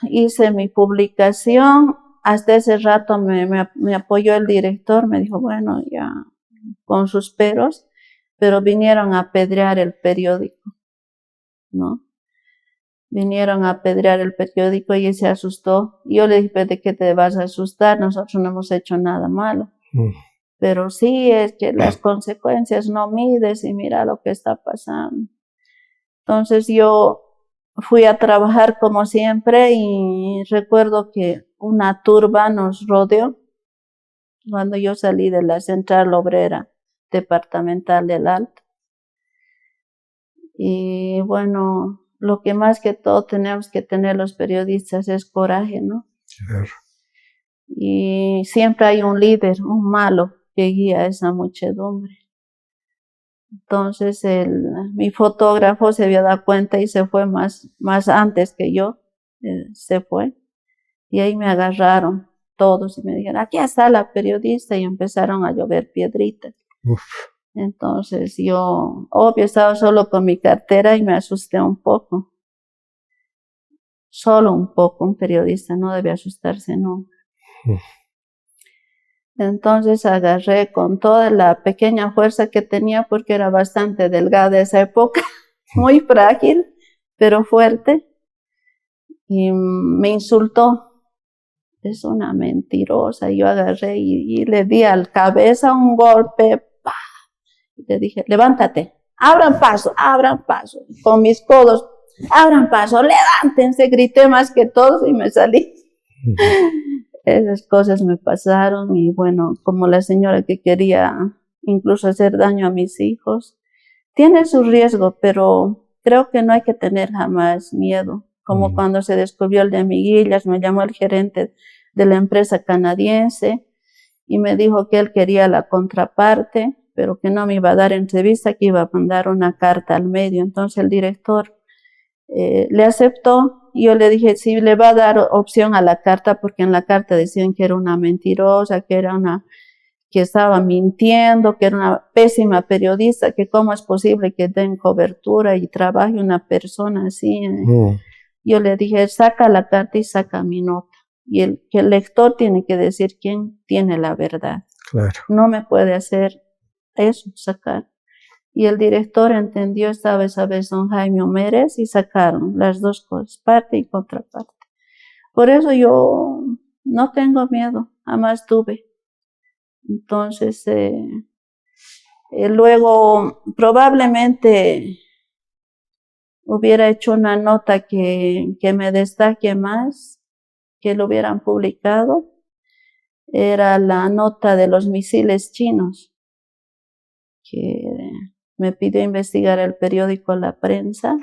Speaker 2: Hice mi publicación. Hasta ese rato me apoyó el director, me dijo, bueno, ya, con sus peros, pero vinieron a apedrear el periódico, ¿no? Vinieron a apedrear el periódico y él se asustó. Yo le dije, ¿de qué te vas a asustar? Nosotros no hemos hecho nada malo. Pero sí, es que las consecuencias no mides y mira lo que está pasando. Entonces yo fui a trabajar como siempre y recuerdo que una turba nos rodeó cuando yo salí de la Central Obrera Departamental del Alto. Y bueno, lo que más que todo tenemos que tener los periodistas es coraje, ¿no?
Speaker 1: Claro.
Speaker 2: Y siempre hay un líder, un malo, que guía a esa muchedumbre. Entonces mi fotógrafo se había dado cuenta y se fue más antes que yo, se fue. Y ahí me agarraron todos y me dijeron, aquí está la periodista, y empezaron a llover piedritas.
Speaker 1: Uf.
Speaker 2: Entonces yo, obvio, estaba solo con mi cartera y me asusté un poco. Solo un poco, un periodista no debe asustarse nunca. Entonces agarré con toda la pequeña fuerza que tenía, porque era bastante delgada esa época, muy frágil, pero fuerte, y me insultó. Es una mentirosa. Yo agarré y le di al cabeza un golpe. ¡Pah! Y le dije, levántate, abran paso, con mis codos, abran paso, levántense, grité más que todos y me salí. Esas cosas me pasaron y bueno, como la señora que quería incluso hacer daño a mis hijos, tiene su riesgo, pero creo que no hay que tener jamás miedo. Como cuando se descubrió el de Amiguillas, me llamó el gerente de la empresa canadiense y me dijo que él quería la contraparte, pero que no me iba a dar entrevista, que iba a mandar una carta al medio. Entonces el director le aceptó y yo le dije, sí, le va a dar opción a la carta, porque en la carta decían que era una mentirosa, que estaba mintiendo, que era una pésima periodista, que cómo es posible que den cobertura y trabaje una persona así. Yo le dije, saca la carta y saca mi nota. Y que el lector tiene que decir quién tiene la verdad.
Speaker 1: Claro.
Speaker 2: No me puede hacer eso, sacar. Y el director entendió, estaba esa vez don Jaime Omérez, y sacaron las dos cosas, parte y contraparte. Por eso yo no tengo miedo, jamás tuve. Entonces, luego probablemente hubiera hecho una nota que me destaque más, que lo hubieran publicado. Era la nota de los misiles chinos, que me pidió investigar el periódico La Prensa.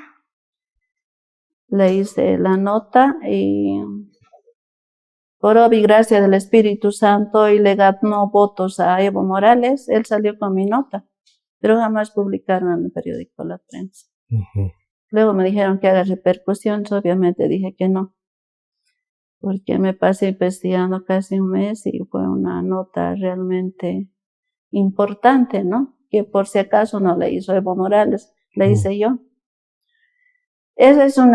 Speaker 2: Le hice la nota y por obra y gracia del Espíritu Santo, y le ganó votos a Evo Morales, él salió con mi nota, pero jamás publicaron en el periódico La Prensa. Luego me dijeron que haga repercusiones, obviamente dije que no, porque me pasé investigando casi un mes y fue una nota realmente importante, ¿no? Que por si acaso no la hizo Evo Morales, la hice yo. Ese es un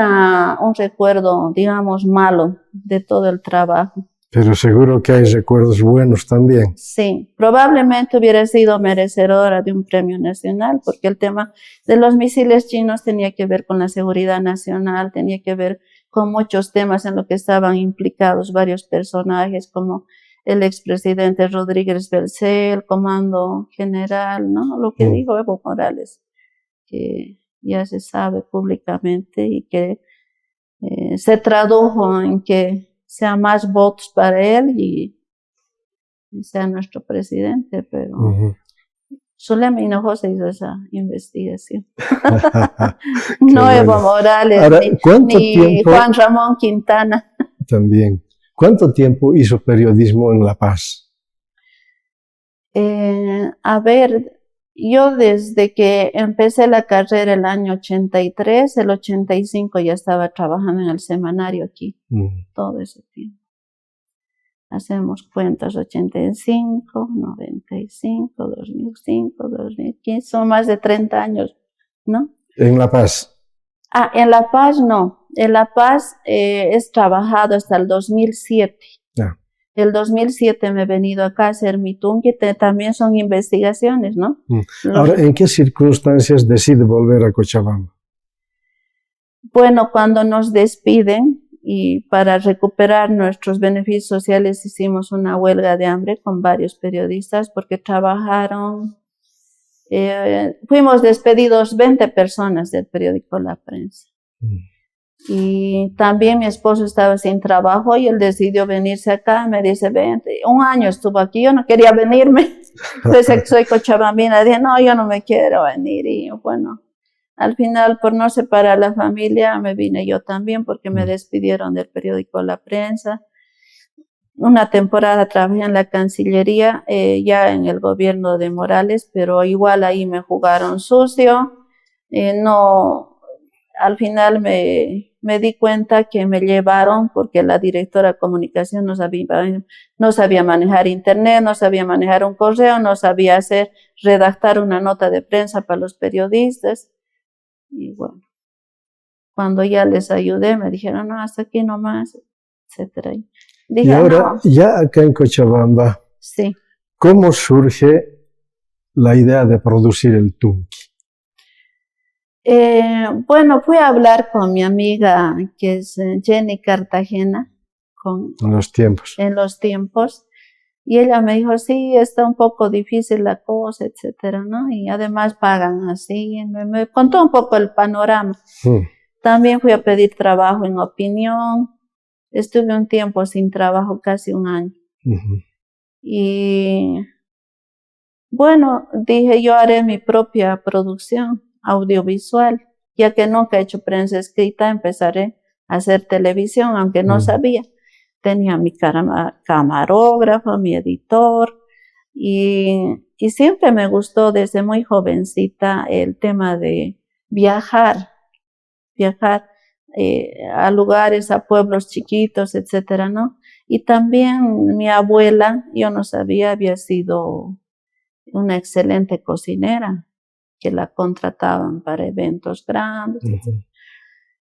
Speaker 2: recuerdo, digamos, malo de todo el trabajo.
Speaker 1: Pero seguro que hay recuerdos buenos también.
Speaker 2: Sí, probablemente hubiera sido merecedora de un premio nacional, porque el tema de los misiles chinos tenía que ver con la seguridad nacional, tenía que ver con muchos temas en los que estaban implicados varios personajes, como el expresidente Rodríguez Belcé, el comando general, ¿no? Lo que dijo Evo Morales, que ya se sabe públicamente y que se tradujo en que sea más votos para él y sea nuestro presidente, pero Zulema Hinojosa hizo esa investigación. No bueno. Evo Morales. Ahora, ni Juan Ramón Quintana.
Speaker 1: También. ¿Cuánto tiempo hizo periodismo en La Paz?
Speaker 2: A ver, yo desde que empecé la carrera el año 83, el 85 ya estaba trabajando en el semanario aquí, todo ese tiempo. Hacemos cuentas, 85, 95, 2005, 2015, son más de 30 años, ¿no?
Speaker 1: ¿En La Paz?
Speaker 2: Ah, en La Paz no, en La Paz es trabajado hasta el 2007. Ah. El 2007 me he venido acá a hacer mi tunque, también son investigaciones, ¿no?
Speaker 1: Ahora, ¿en qué circunstancias decide volver a Cochabamba?
Speaker 2: Bueno, cuando nos despiden y para recuperar nuestros beneficios sociales hicimos una huelga de hambre con varios periodistas porque trabajaron, fuimos despedidos 20 personas del periódico La Prensa. Y también mi esposo estaba sin trabajo y él decidió venirse acá, me dice, vente, un año estuvo aquí, yo no quería venirme, entonces soy cochabambina, dije, no, yo no me quiero venir, y bueno, al final por no separar la familia me vine yo también porque me despidieron del periódico La Prensa. Una temporada trabajé en la Cancillería, ya en el gobierno de Morales, pero igual ahí me jugaron sucio, no... al final me di cuenta que me llevaron porque la directora de comunicación no sabía manejar internet, no sabía manejar un correo, no sabía redactar una nota de prensa para los periodistas. Y bueno, cuando ya les ayudé, me dijeron, no, hasta aquí nomás, etcétera. Dije,
Speaker 1: y ahora,
Speaker 2: no.
Speaker 1: ya acá en Cochabamba,
Speaker 2: Sí.
Speaker 1: ¿cómo surge la idea de producir el Tunqui?
Speaker 2: Bueno, fui a hablar con mi amiga, que es Jenny Cartagena,
Speaker 1: En los tiempos.
Speaker 2: en los tiempos, y ella me dijo, sí, está un poco difícil la cosa, etcétera, ¿no? Y además pagan así, me contó un poco el panorama. También fui a pedir trabajo en Opinión, estuve un tiempo sin trabajo, casi un año. Y bueno, dije, yo haré mi propia producción audiovisual, ya que nunca he hecho prensa escrita, empezaré a hacer televisión, aunque no sabía. Tenía mi camarógrafo, mi editor, y siempre me gustó desde muy jovencita el tema de viajar a lugares, a pueblos chiquitos, etcétera, ¿no? Y también mi abuela, yo no sabía, había sido una excelente cocinera, que la contrataban para eventos grandes, etc.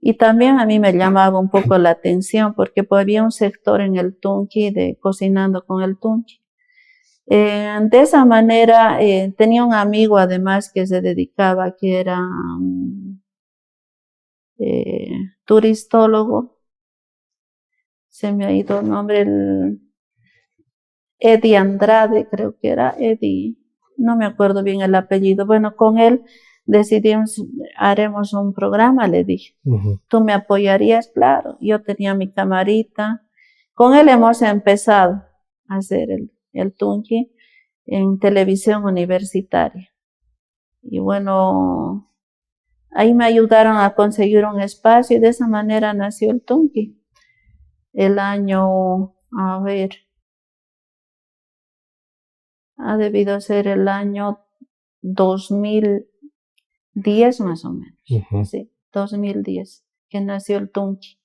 Speaker 2: Y también a mí me llamaba un poco la atención porque había un sector en el Tunqui de cocinando con el Tunqui. De esa manera tenía un amigo además que se dedicaba, que era turistólogo, se me ha ido el nombre, Eddie Andrade, creo que era Eddie, no me acuerdo bien el apellido. Bueno, con él decidimos, haremos un programa, le dije. ¿Tú me apoyarías? Claro, yo tenía mi camarita. Con él hemos empezado a hacer el Tunqui en televisión universitaria. Y bueno, ahí me ayudaron a conseguir un espacio y de esa manera nació el Tunqui. El año, a ver, ha debido ser el año 2010 más o menos, sí, 2010, que nació el Tunqui.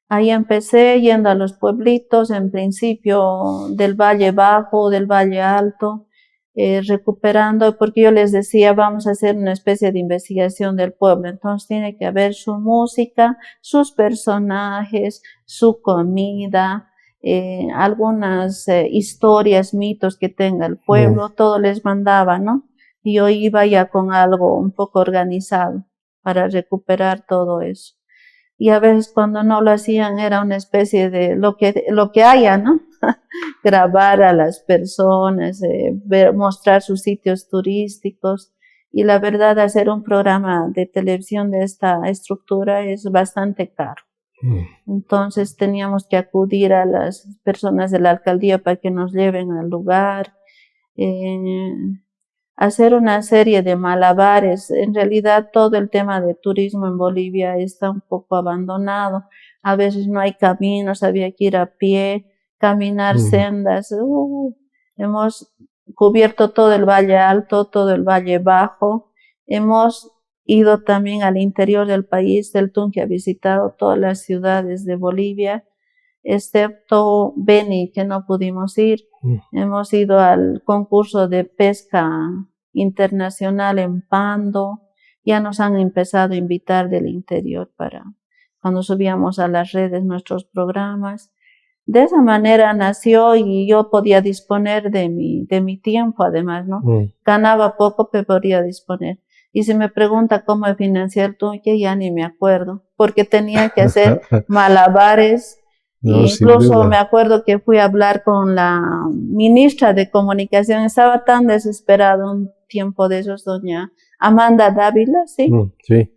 Speaker 2: Ahí empecé yendo a los pueblitos, en principio del Valle Bajo, del Valle Alto, recuperando, porque yo les decía, vamos a hacer una especie de investigación del pueblo, entonces tiene que haber su música, sus personajes, su comida, algunas historias, mitos que tenga el pueblo, todo les mandaba, ¿no? Y yo iba ya con algo un poco organizado para recuperar todo eso. Y a veces cuando no lo hacían era una especie de lo que haya, ¿no? Grabar a las personas, mostrar sus sitios turísticos. Y la verdad, hacer un programa de televisión de esta estructura es bastante caro. Entonces teníamos que acudir a las personas de la alcaldía para que nos lleven al lugar, hacer una serie de malabares. En realidad todo el tema de turismo en Bolivia está un poco abandonado. A veces no hay caminos, había que ir a pie, caminar sendas. Hemos cubierto todo el Valle Alto, todo el Valle Bajo. Hemos ido también al interior del país, del Tunqui, ha visitado todas las ciudades de Bolivia, excepto Beni, que no pudimos ir. Hemos ido al concurso de pesca internacional en Pando. Ya nos han empezado a invitar del interior para cuando subíamos a las redes nuestros programas. De esa manera nació y yo podía disponer de mi tiempo, además, ¿no? Ganaba poco, pero podía disponer. Y si me pregunta cómo financié el Tunqui, ya ni me acuerdo, porque tenía que hacer malabares. No, incluso me acuerdo que fui a hablar con la ministra de Comunicación, estaba tan desesperado un tiempo de esos, doña Amanda Dávila, ¿sí? Sí.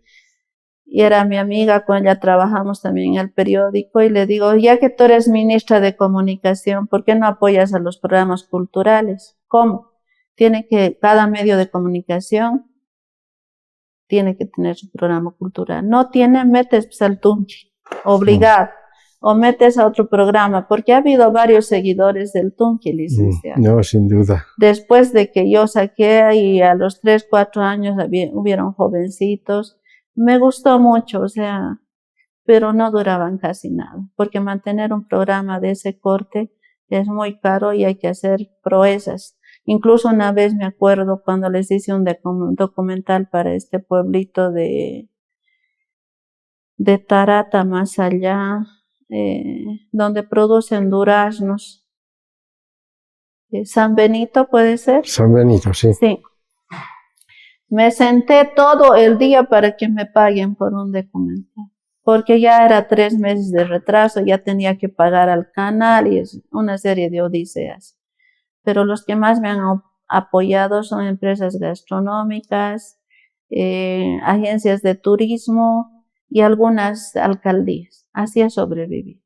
Speaker 2: Y era mi amiga, con ella trabajamos también en el periódico, y le digo, ya que tú eres ministra de Comunicación, ¿por qué no apoyas a los programas culturales? ¿Cómo? Cada medio de comunicación tiene que tener su programa cultural. No tiene, metes al Tunqui, obligado. O metes a otro programa, porque ha habido varios seguidores del Tunqui, licenciado.
Speaker 1: No, sin duda.
Speaker 2: Después de que yo saqué, y a los 3, 4 años hubieron jovencitos, me gustó mucho, o sea, pero no duraban casi nada, porque mantener un programa de ese corte es muy caro y hay que hacer proezas. Incluso una vez me acuerdo cuando les hice un documental para este pueblito de Tarata, más allá, donde producen duraznos. San Benito, ¿puede ser?
Speaker 1: San Benito, sí.
Speaker 2: Sí. Me senté todo el día para que me paguen por un documental, porque ya era 3 meses de retraso, ya tenía que pagar al canal y es una serie de odiseas. Pero los que más me han apoyado son empresas gastronómicas, agencias de turismo y algunas alcaldías. Así he sobrevivido.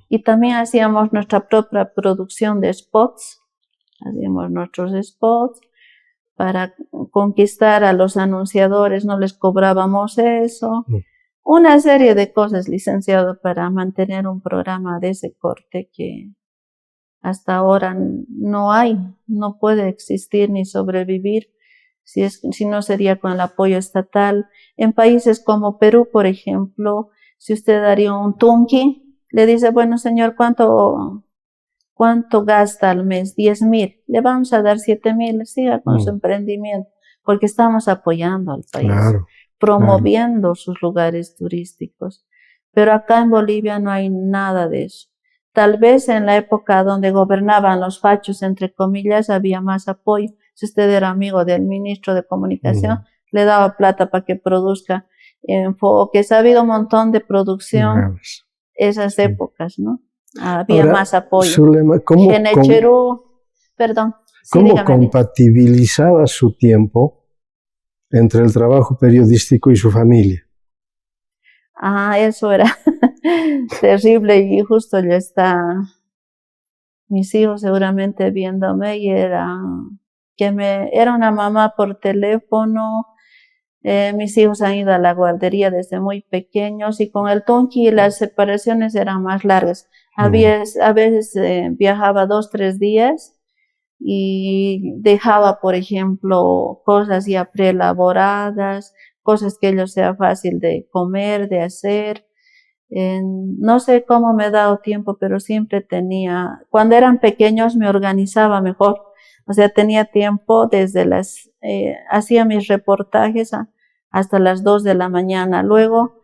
Speaker 2: Y también hacíamos nuestra propia producción de spots, hacíamos nuestros spots para conquistar a los anunciadores, no les cobrábamos eso. Una serie de cosas, licenciado, para mantener un programa de ese corte que hasta ahora no hay, no puede existir ni sobrevivir si no sería con el apoyo estatal. En países como Perú, por ejemplo, si usted daría un tunqui, le dice, bueno señor, ¿cuánto gasta al mes? 10.000. Le vamos a dar 7.000, siga con su emprendimiento, porque estamos apoyando al país, promoviendo sus lugares turísticos. Pero acá en Bolivia no hay nada de eso. Tal vez en la época donde gobernaban los fachos, entre comillas, había más apoyo. Si usted era amigo del ministro de Comunicación, le daba plata para que produzca enfoques. Ha habido un montón de producción esas épocas, ¿no? Había ahora, más apoyo.
Speaker 1: Zulema, ¿cómo compatibilizaba su tiempo entre el trabajo periodístico y su familia?
Speaker 2: Eso era terrible y justo ya está mis hijos seguramente viéndome y era una mamá por teléfono. Mis hijos han ido a la guardería desde muy pequeños y con el tunqui las separaciones eran más largas. A veces viajaba 2, 3 días y dejaba, por ejemplo, cosas ya preelaboradas, cosas que ellos sea fácil de comer, de hacer. No sé cómo me he dado tiempo, pero siempre cuando eran pequeños me organizaba mejor. O sea, tenía tiempo desde hacía mis reportajes hasta las 2 de la mañana. Luego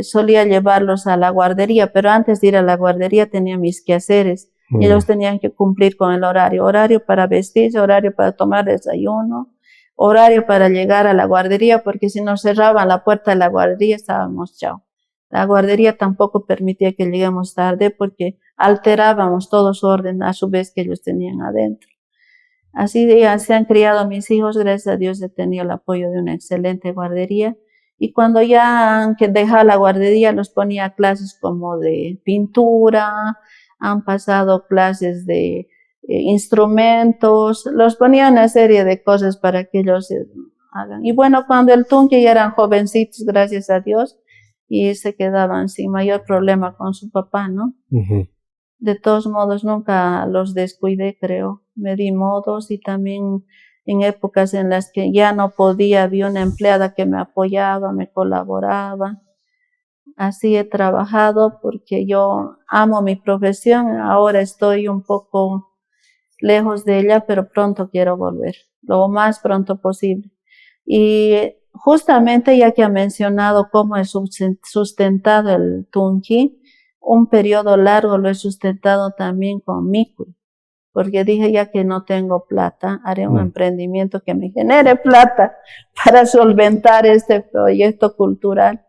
Speaker 2: solía llevarlos a la guardería, pero antes de ir a la guardería tenía mis quehaceres. Ellos tenían que cumplir con el horario para vestirse, horario para tomar desayuno, horario para llegar a la guardería, porque si nos cerraban la puerta de la guardería estábamos chao. La guardería tampoco permitía que lleguemos tarde porque alterábamos todo su orden a su vez que ellos tenían adentro. Así ya se han criado mis hijos, gracias a Dios he tenido el apoyo de una excelente guardería. Y cuando ya han dejado la guardería, los ponía a clases como de pintura, han pasado clases de instrumentos, los ponía una serie de cosas para que ellos hagan. Y bueno, cuando el tunqui ya eran jovencitos, gracias a Dios, y se quedaban sin mayor problema con su papá, ¿no? De todos modos, nunca los descuidé, creo. Me di modos y también en épocas en las que ya no podía, había una empleada que me apoyaba, me colaboraba. Así he trabajado porque yo amo mi profesión. Ahora estoy un poco lejos de ella, pero pronto quiero volver, lo más pronto posible. Y justamente ya que ha mencionado cómo he sustentado el tunqui, un periodo largo lo he sustentado también con Micuy, porque dije ya que no tengo plata, haré un emprendimiento que me genere plata para solventar este proyecto cultural.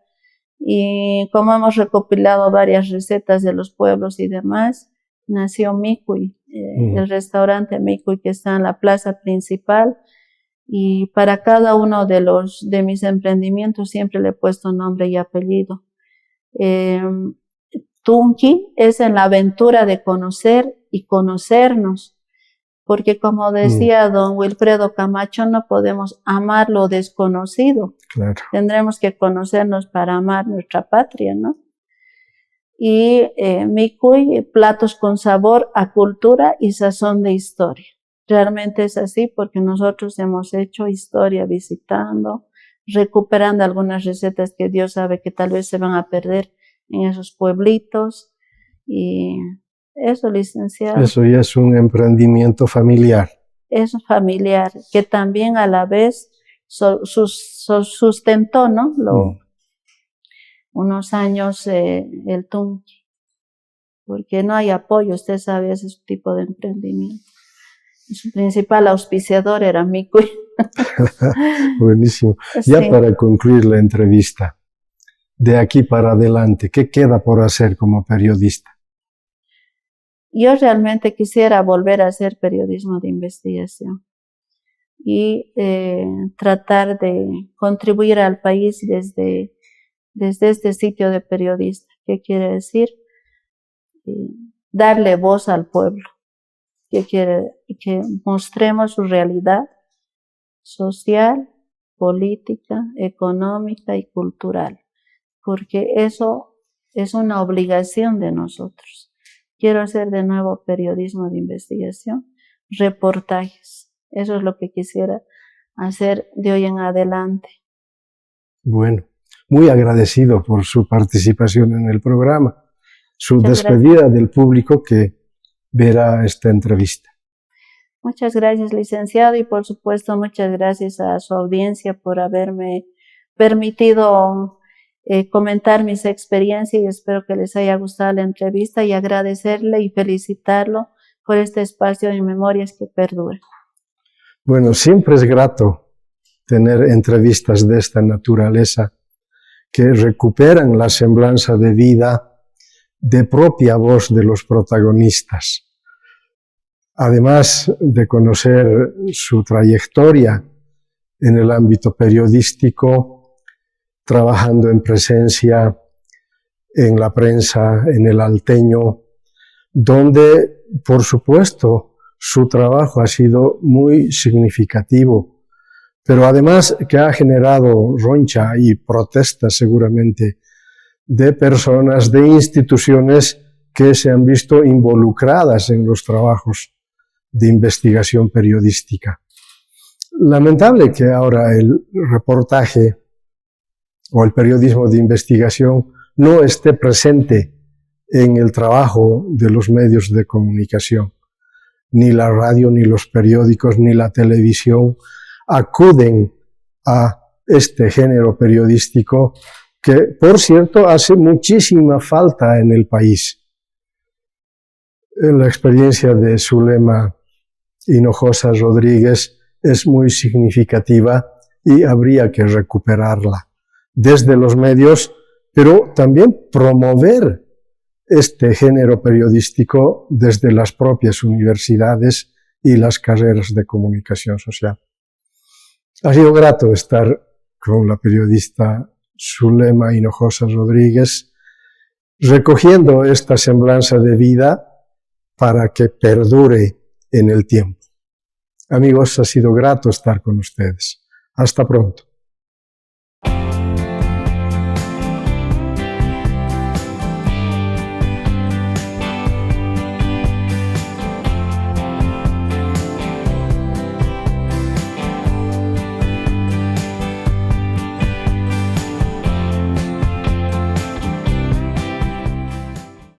Speaker 2: Y como hemos recopilado varias recetas de los pueblos y demás, nació Micuy, el restaurante Micuy que está en la plaza principal. Y para cada uno de mis emprendimientos siempre le he puesto nombre y apellido. Tunqui es en la aventura de conocer y conocernos, porque como decía don Wilfredo Camacho, no podemos amar lo desconocido.
Speaker 1: Claro.
Speaker 2: Tendremos que conocernos para amar nuestra patria, ¿no? Y Micuy, platos con sabor a cultura y sazón de historia. Realmente es así porque nosotros hemos hecho historia visitando, recuperando algunas recetas que Dios sabe que tal vez se van a perder en esos pueblitos. Y eso, licenciado.
Speaker 1: Eso ya es un emprendimiento familiar.
Speaker 2: Es familiar, que también a la vez sustentó, ¿no? Unos años el Tunqui, porque no hay apoyo, usted sabe, ese tipo de emprendimiento. Su principal auspiciador era Micuy.
Speaker 1: Buenísimo.
Speaker 2: Sí.
Speaker 1: Ya para concluir la entrevista, de aquí para adelante, ¿qué queda por hacer como periodista?
Speaker 2: Yo realmente quisiera volver a hacer periodismo de investigación y tratar de contribuir al país desde este sitio de periodista. ¿Qué quiere decir? Darle voz al pueblo. Que mostremos su realidad social, política, económica y cultural, porque eso es una obligación de nosotros. Quiero hacer de nuevo periodismo de investigación, reportajes. Eso es lo que quisiera hacer de hoy en adelante.
Speaker 1: Bueno, muy agradecido por su participación en el programa, su
Speaker 2: Muchas
Speaker 1: despedida
Speaker 2: gracias.
Speaker 1: del público que verá esta entrevista.
Speaker 2: Muchas gracias, licenciado, y por supuesto muchas gracias a su audiencia por haberme permitido comentar mis experiencias, y espero que les haya gustado la entrevista, y agradecerle y felicitarlo por este espacio de memorias que perdura.
Speaker 1: Bueno, siempre es grato tener entrevistas de esta naturaleza que recuperan la semblanza de vida de propia voz de los protagonistas. Además de conocer su trayectoria en el ámbito periodístico, trabajando en presencia en la prensa, en el Alteño, donde, por supuesto, su trabajo ha sido muy significativo, pero además que ha generado roncha y protesta seguramente de personas, de instituciones que se han visto involucradas en los trabajos de investigación periodística. Lamentable que ahora el reportaje o el periodismo de investigación no esté presente en el trabajo de los medios de comunicación. Ni la radio, ni los periódicos, ni la televisión acuden a este género periodístico que, por cierto, hace muchísima falta en el país. La experiencia de Zulema Hinojosa Rodríguez es muy significativa y habría que recuperarla desde los medios, pero también promover este género periodístico desde las propias universidades y las carreras de comunicación social. Ha sido grato estar con la periodista Zulema Hinojosa Rodríguez, recogiendo esta semblanza de vida para que perdure en el tiempo. Amigos, ha sido grato estar con ustedes. Hasta pronto.